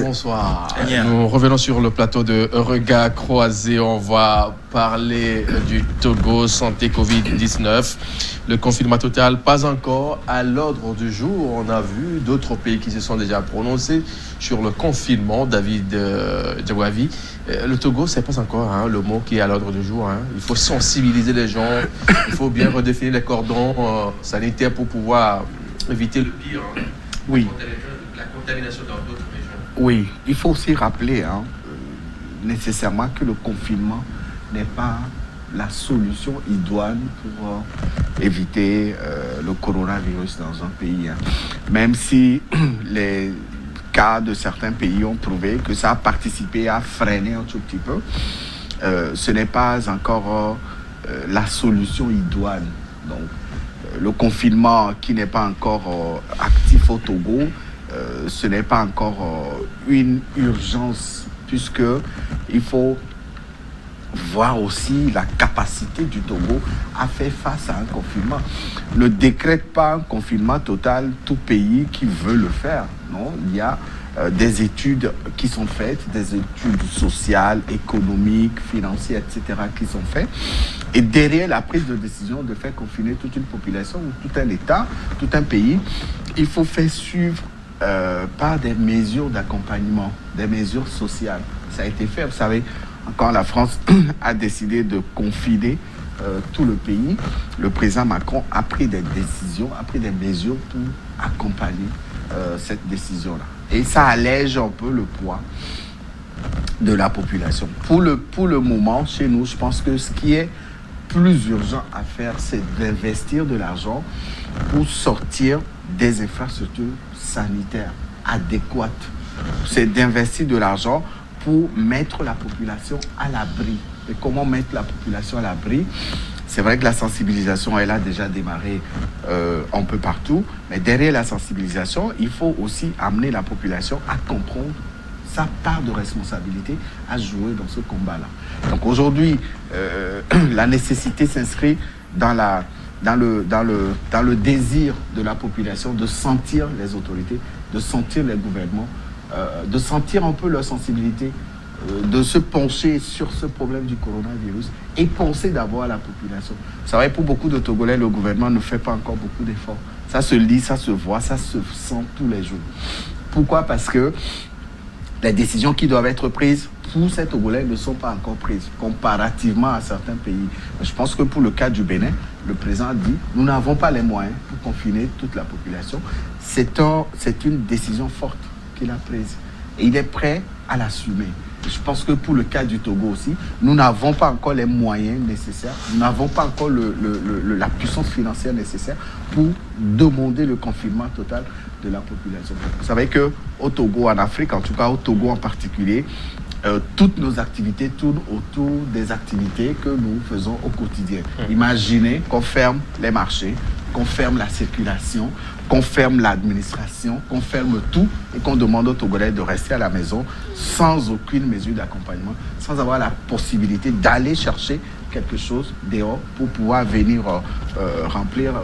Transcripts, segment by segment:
Bonsoir. Nous revenons sur le plateau de Regard Croisé. On va parler du Togo, santé Covid-19. Le confinement total, pas encore à l'ordre du jour. On a vu d'autres pays qui se sont déjà prononcés sur le confinement. David Djawavi. Le Togo, c'est pas encore le mot qui est à l'ordre du jour. Il faut sensibiliser les gens. Il faut bien redéfinir les cordons sanitaires pour pouvoir éviter le pire. Oui. La contamination dans d'autres régions. Oui, il faut aussi rappeler nécessairement que le confinement n'est pas la solution idoine pour éviter le coronavirus dans un pays. Même si les cas de certains pays ont prouvé que ça a participé à freiner un tout petit peu, ce n'est pas encore la solution idoine. Donc, le confinement qui n'est pas encore actif au Togo, ce n'est pas encore une urgence, puisqu'il faut voir aussi la capacité du Togo à faire face à un confinement. Ne décrète pas un confinement total tout pays qui veut le faire. Non, il y a des études qui sont faites, des études sociales, économiques, financières, etc. qui sont faites. Et derrière la prise de décision de faire confiner toute une population ou tout un État, tout un pays, il faut faire suivre par des mesures d'accompagnement, des mesures sociales. Ça a été fait, vous savez, quand la France a décidé de confiner tout le pays, le président Macron a pris des décisions, a pris des mesures pour accompagner cette décision-là. Et ça allège un peu le poids de la population. Pour le moment, chez nous, je pense que ce qui est plus urgent à faire, c'est d'investir de l'argent pour sortir des infrastructures sanitaires adéquates. C'est d'investir de l'argent pour mettre la population à l'abri. Et comment mettre la population à l'abri? C'est vrai que la sensibilisation, elle a déjà démarré un peu partout, mais derrière la sensibilisation, il faut aussi amener la population à comprendre sa part de responsabilité à jouer dans ce combat-là. Donc aujourd'hui, la nécessité s'inscrit dans le désir de la population de sentir les autorités, de sentir les gouvernements, de sentir un peu leur sensibilité, de se pencher sur ce problème du coronavirus et penser d'abord à la population. C'est vrai, pour beaucoup de Togolais, le gouvernement ne fait pas encore beaucoup d'efforts. Ça se lit, ça se voit, ça se sent tous les jours. Pourquoi? Parce que les décisions qui doivent être prises pour ces Togolais ne sont pas encore prises, comparativement à certains pays. Je pense que pour le cas du Bénin, le président a dit « Nous n'avons pas les moyens pour confiner toute la population ». C'est une décision forte qu'il a prise. Et il est prêt à l'assumer. Je pense que pour le cas du Togo aussi, nous n'avons pas encore les moyens nécessaires, nous n'avons pas encore la puissance financière nécessaire pour demander le confinement total de la population. Vous savez qu'au Togo, en Afrique, en tout cas au Togo en particulier, toutes nos activités tournent autour des activités que nous faisons au quotidien. Imaginez qu'on ferme les marchés, qu'on ferme la circulation, qu'on ferme l'administration, qu'on ferme tout et qu'on demande aux Togolais de rester à la maison sans aucune mesure d'accompagnement, sans avoir la possibilité d'aller chercher quelque chose dehors pour pouvoir venir remplir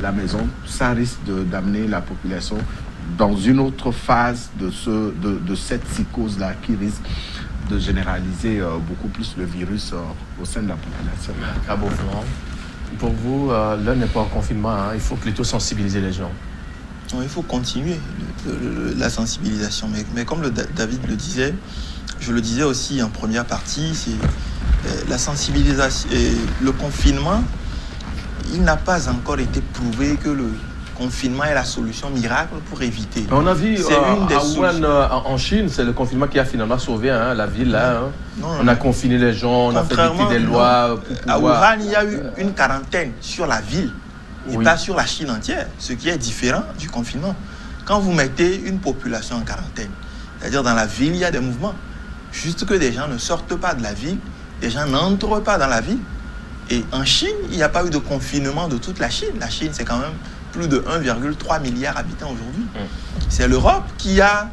la maison. Ça risque d'amener la population dans une autre phase de cette psychose-là qui risque de généraliser beaucoup plus le virus au sein de la population. Pour vous, l'heure n'est pas en confinement, il faut plutôt sensibiliser les gens. Non, il faut continuer la sensibilisation. Mais comme David le disait, je le disais aussi en première partie, c'est la sensibilisation et le confinement, il n'a pas encore été prouvé que le confinement est la solution miracle pour éviter. On a vu à Wuhan, en Chine, c'est le confinement qui a finalement sauvé la ville. Là, on a confiné les gens, on a fait des lois. À Wuhan, il y a eu une quarantaine sur la ville et pas sur la Chine entière, ce qui est différent du confinement. Quand vous mettez une population en quarantaine, c'est-à-dire dans la ville, il y a des mouvements. Juste que des gens ne sortent pas de la ville, des gens n'entrent pas dans la ville. Et en Chine, il n'y a pas eu de confinement de toute la Chine. La Chine, c'est quand même plus de 1,3 milliard d'habitants aujourd'hui. C'est l'Europe qui a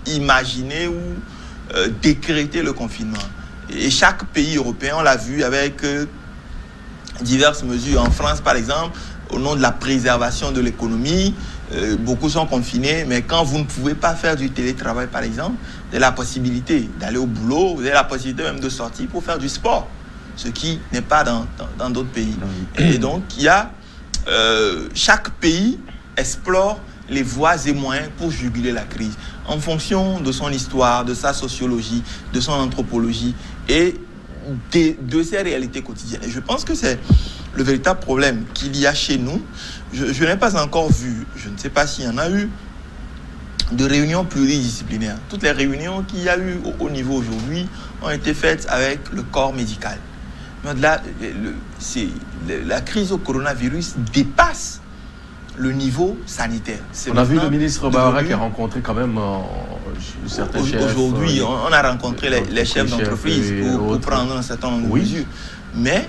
imaginé ou décrété le confinement. Et chaque pays européen, on l'a vu avec diverses mesures. En France, par exemple, au nom de la préservation de l'économie, beaucoup sont confinés, mais quand vous ne pouvez pas faire du télétravail, par exemple, vous avez la possibilité d'aller au boulot, vous avez la possibilité même de sortir pour faire du sport, ce qui n'est pas dans d'autres pays. Et donc, il y a chaque pays explore les voies et moyens pour juguler la crise en fonction de son histoire, de sa sociologie, de son anthropologie et de ses réalités quotidiennes. Et je pense que c'est le véritable problème qu'il y a chez nous. Je n'ai pas encore vu, je ne sais pas s'il y en a eu, de réunions pluridisciplinaires. Toutes les réunions qu'il y a eu au niveau aujourd'hui ont été faites avec le corps médical. Mais là, la crise au coronavirus dépasse le niveau sanitaire. On a vu le ministre Bahara qui a rencontré quand même certains chefs. Aujourd'hui, on a rencontré les chefs d'entreprise pour prendre un certain nombre de mesures. Mais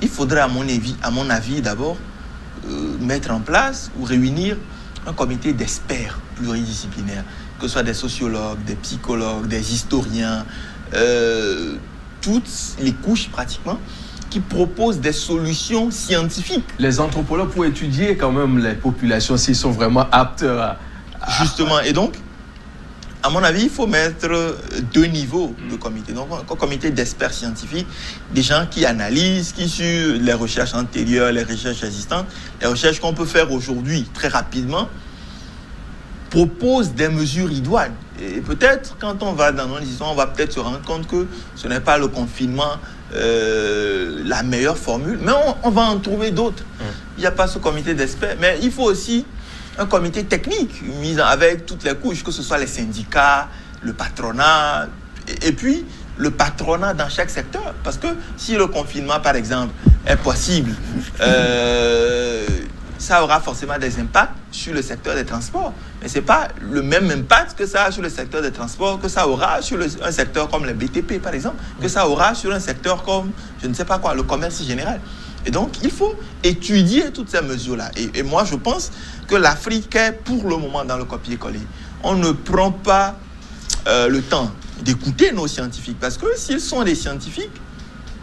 il faudrait, à mon avis, d'abord mettre en place ou réunir un comité d'experts pluridisciplinaires, que ce soit des sociologues, des psychologues, des historiens, toutes les couches pratiquement, qui proposent des solutions scientifiques. Les anthropologues pour étudier quand même les populations s'ils sont vraiment aptes à... Justement, et donc, à mon avis, il faut mettre 2 niveaux de comité. Donc, un comité d'experts scientifiques, des gens qui analysent, qui sur les recherches antérieures, les recherches existantes, les recherches qu'on peut faire aujourd'hui très rapidement, proposent des mesures idoines. Et peut-être, quand on va dans nos histoires, on va peut-être se rendre compte que ce n'est pas le confinement la meilleure formule, mais on va en trouver d'autres. Il n'y a pas ce comité d'experts, mais il faut aussi un comité technique mis avec toutes les couches, que ce soit les syndicats, le patronat, et puis le patronat dans chaque secteur. Parce que si le confinement, par exemple, est possible, ça aura forcément des impacts sur le secteur des transports. Mais ce n'est pas le même impact que ça a sur le secteur des transports, que ça aura sur un secteur comme le BTP, par exemple, que ça aura sur un secteur comme, je ne sais pas quoi, le commerce général. Et donc, il faut étudier toutes ces mesures-là. Et moi, je pense que l'Afrique est pour le moment dans le copier-coller. On ne prend pas le temps d'écouter nos scientifiques. Parce que s'ils sont des scientifiques,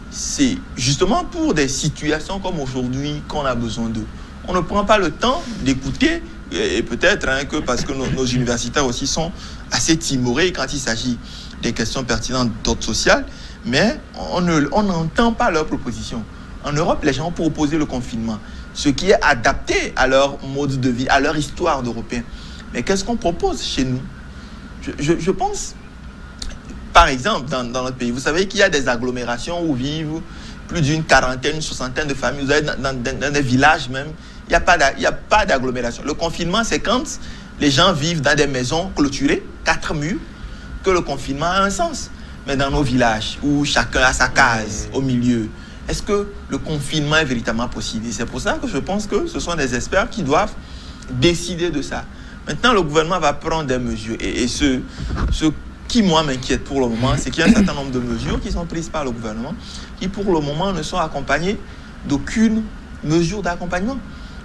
c'est justement pour des situations comme aujourd'hui qu'on a besoin d'eux. On ne prend pas le temps d'écouter, et peut-être que parce que nos universitaires aussi sont assez timorés quand il s'agit des questions pertinentes d'ordre social, mais on n'entend pas leurs propositions. En Europe, les gens ont proposé le confinement, ce qui est adapté à leur mode de vie, à leur histoire d'Européens. Mais qu'est-ce qu'on propose chez nous ? Je pense, par exemple, dans notre pays, vous savez qu'il y a des agglomérations où vivent plus d'une quarantaine, une soixantaine de familles. Vous avez dans des villages même, il n'y a pas d'agglomération. Le confinement, c'est quand les gens vivent dans des maisons clôturées, 4 murs, que le confinement a un sens. Mais dans nos villages, où chacun a sa case au milieu, est-ce que le confinement est véritablement possible? Et c'est pour ça que je pense que ce sont des experts qui doivent décider de ça. Maintenant, le gouvernement va prendre des mesures. Et ce qui, moi, m'inquiète pour le moment, c'est qu'il y a un certain nombre de mesures qui sont prises par le gouvernement qui, pour le moment, ne sont accompagnées d'aucune mesure d'accompagnement.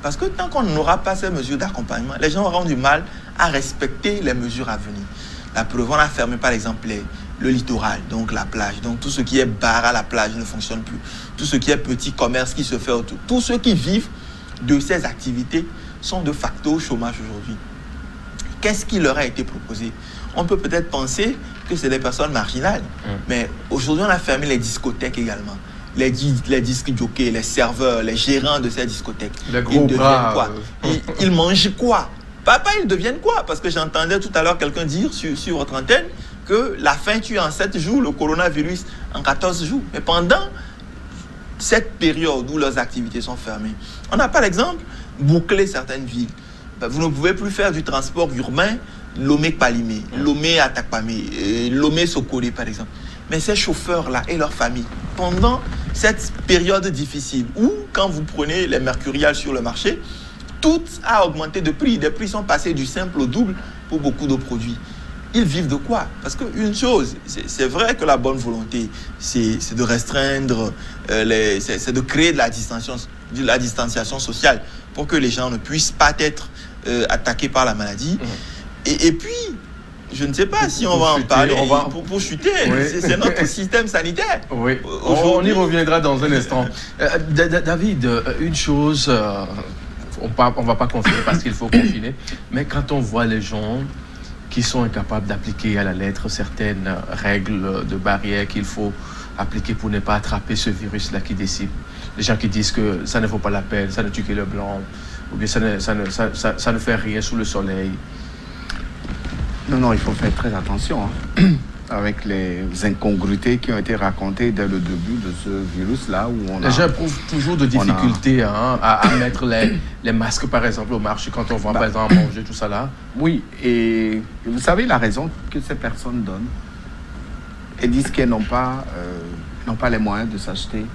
Parce que tant qu'on n'aura pas ces mesures d'accompagnement, les gens auront du mal à respecter les mesures à venir. La preuve, on a fermé, par exemple, le littoral, donc la plage. Donc tout ce qui est bar à la plage ne fonctionne plus. Tout ce qui est petit commerce qui se fait autour. Tous ceux qui vivent de ces activités sont de facto au chômage aujourd'hui. Qu'est-ce qui leur a été proposé? On peut peut-être penser que c'est des personnes marginales. Mais aujourd'hui, on a fermé les discothèques également. Les disques jockeys, les serveurs, les gérants de ces discothèques. Les gros bras. Quoi? Ils mangent quoi? Papa, ils deviennent quoi? Parce que j'entendais tout à l'heure quelqu'un dire sur votre antenne que la faim tue en 7 jours, le coronavirus en 14 jours. Mais pendant cette période où leurs activités sont fermées, on a par exemple bouclé certaines villes. Vous ne pouvez plus faire du transport urbain Lomé-Palimé, Lomé-Atakpamé, Lomé-Sokole par exemple. Mais ces chauffeurs-là et leurs familles, pendant cette période difficile où, quand vous prenez les mercuriales sur le marché, tout a augmenté de prix. Les prix sont passés du simple au double pour beaucoup de produits. Ils vivent de quoi? Parce qu'une chose, c'est vrai que la bonne volonté, c'est de restreindre, c'est de créer de la distanciation sociale pour que les gens ne puissent pas être attaqués par la maladie. Et puis, je ne sais pas si on va en parler pour chuter. Oui. C'est notre système sanitaire. Oui, on y reviendra dans un instant. David, une chose, on ne va pas confiner parce qu'il faut confiner, mais quand on voit les gens qui sont incapables d'appliquer à la lettre certaines règles de barrière qu'il faut appliquer pour ne pas attraper ce virus-là qui décime, les gens qui disent que ça ne vaut pas la peine, ça ne tue que le blanc, ou bien ça ne fait rien sous le soleil. Non, il faut faire très attention avec les incongruités qui ont été racontées dès le début de ce virus-là. Les gens éprouvent toujours de difficultés à mettre les masques, par exemple, au marché, quand on va, par exemple, manger, tout ça là. Oui, et vous savez la raison que ces personnes donnent. Elles disent qu'elles n'ont pas les moyens de s'acheter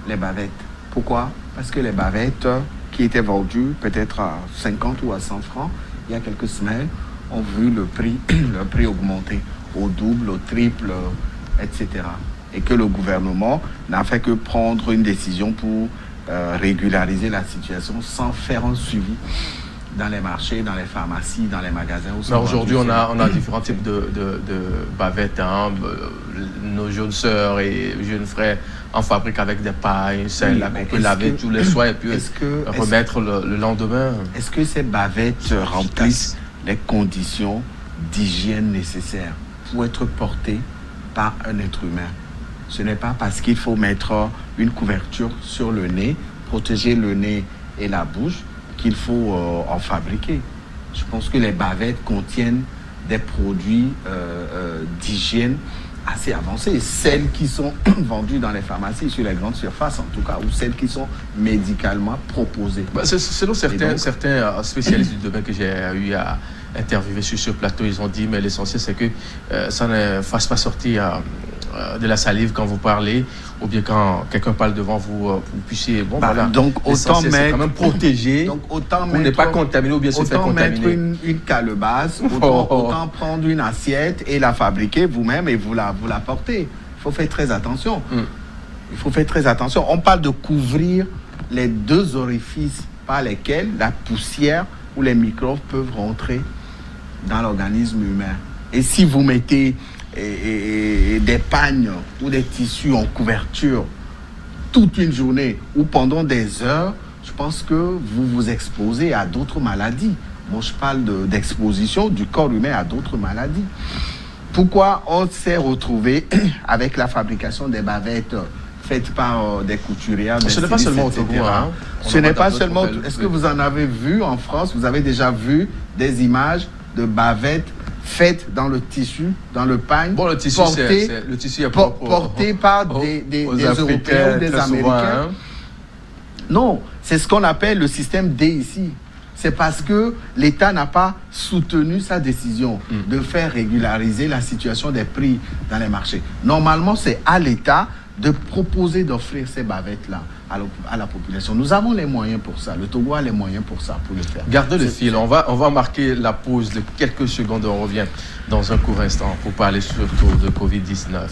les bavettes. Pourquoi? Parce que les bavettes qui étaient vendues peut-être à 50 ou à 100 francs il y a quelques semaines, ont vu le prix augmenter au double, au triple, etc. Et que le gouvernement n'a fait que prendre une décision pour régulariser la situation sans faire un suivi dans les marchés, dans les pharmacies, dans les magasins. Aujourd'hui, on a différents types de bavettes. Nos jeunes sœurs et jeunes frères en fabriquent avec des pailles, celles qu'on peut laver tous les soirs et puis remettre le lendemain. Est-ce que ces bavettes remplissent les conditions d'hygiène nécessaires pour être portées par un être humain? Ce n'est pas parce qu'il faut mettre une couverture sur le nez, protéger le nez et la bouche, qu'il faut en fabriquer. Je pense que les bavettes contiennent des produits d'hygiène assez avancés. Celles qui sont vendues dans les pharmacies, sur les grandes surfaces en tout cas, ou celles qui sont médicalement proposées. Selon certains spécialistes du domaine que j'ai eu à interviewer sur ce plateau, ils ont dit, mais l'essentiel c'est que ça ne fasse pas sortir de la salive quand vous parlez, ou bien quand quelqu'un parle devant vous, vous puissiez... Donc autant mettre... quand même protéger, pour ne pas contaminer ou bien se faire contaminer. Autant mettre une calebasse, autant prendre une assiette et la fabriquer vous-même et vous la porter. Il faut faire très attention. Il faut faire très attention. On parle de couvrir les deux orifices par lesquels la poussière ou les microbes peuvent rentrer dans l'organisme humain. Et si vous mettez des pagnes ou des tissus en couverture toute une journée ou pendant des heures, je pense que vous vous exposez à d'autres maladies. Moi, je parle d'exposition du corps humain à d'autres maladies. Pourquoi on s'est retrouvé avec la fabrication des bavettes faites par des couturières? Ce n'est pas seulement au Togo. Ce n'est pas seulement... Est-ce que vous en avez vu en France? Vous avez déjà vu des images de bavettes faites dans le tissu, dans le pagne, le tissu est porté par des Européens ou des Américains. Non, c'est ce qu'on appelle le système D ici. C'est parce que l'État n'a pas soutenu sa décision de faire régulariser la situation des prix dans les marchés. Normalement, c'est à l'État de proposer d'offrir ces bavettes-là à la population. Nous avons les moyens pour ça. Le Togo a les moyens pour ça, pour le faire. Gardez le fil. On va marquer la pause de quelques secondes. On revient dans un court instant pour parler surtout de Covid-19.